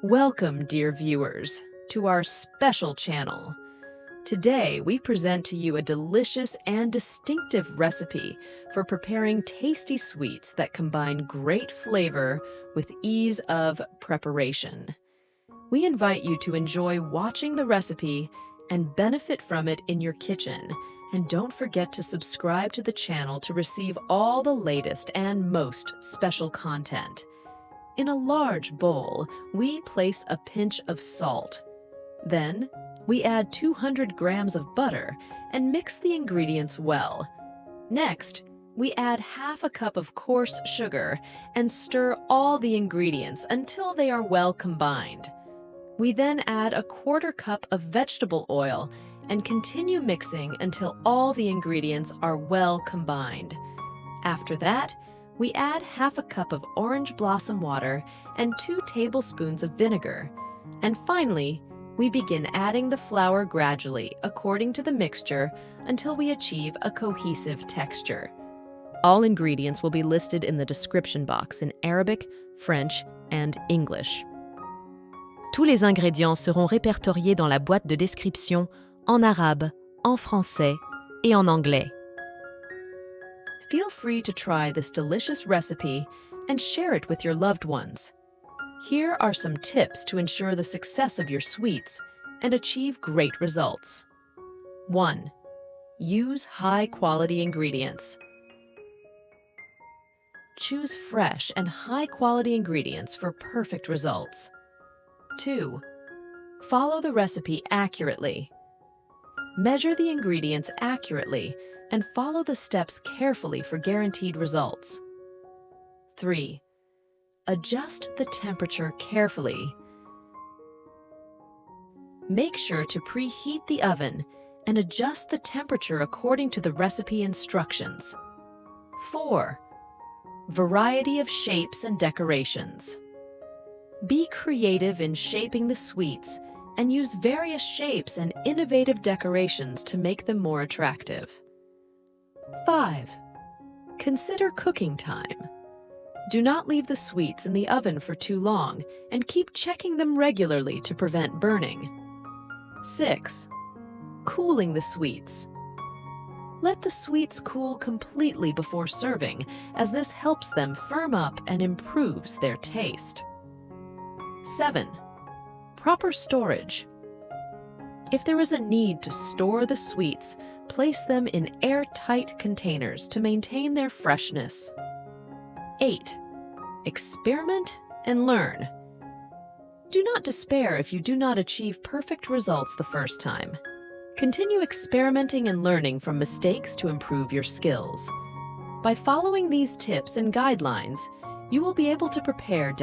Welcome, dear viewers, to our special channel. Today, we present to you a delicious and distinctive recipe for preparing tasty sweets that combine great flavor with ease of preparation. We invite you to enjoy watching the recipe and benefit from it in your kitchen. And don't forget to subscribe to the channel to receive all the latest and most special content. In a large bowl, we place a pinch of salt. Then, we add 200 grams of butter and mix the ingredients well. Next, we add half a cup of coarse sugar and stir all the ingredients until they are well combined. We then add a quarter cup of vegetable oil and continue mixing until all the ingredients are well combined. After that, we add half a cup of orange blossom water and 2 tablespoons of vinegar. And finally, we begin adding the flour gradually according to the mixture until we achieve a cohesive texture. All ingredients will be listed in the description box in Arabic, French, and English. Tous les ingrédients seront répertoriés dans la boîte de description en arabe, en français et en anglais. Feel free to try this delicious recipe and share it with your loved ones. Here are some tips to ensure the success of your sweets and achieve great results. 1. Use high-quality ingredients. Choose fresh and high-quality ingredients for perfect results. 2. Follow the recipe accurately. Measure the ingredients accurately and follow the steps carefully for guaranteed results. 3. Adjust the temperature carefully. Make sure to preheat the oven and adjust the temperature according to the recipe instructions. 4. Variety of shapes and decorations. Be creative in shaping the sweets and use various shapes and innovative decorations to make them more attractive. 5. Consider cooking time. Do not leave the sweets in the oven for too long and keep checking them regularly to prevent burning. 6. Cooling the sweets. Let the sweets cool completely before serving, as this helps them firm up and improves their taste. 7. Proper storage. If there is a need to store the sweets, place them in airtight containers to maintain their freshness. 8. Experiment and learn. Do not despair if you do not achieve perfect results the first time. Continue experimenting and learning from mistakes to improve your skills. By following these tips and guidelines, you will be able to prepare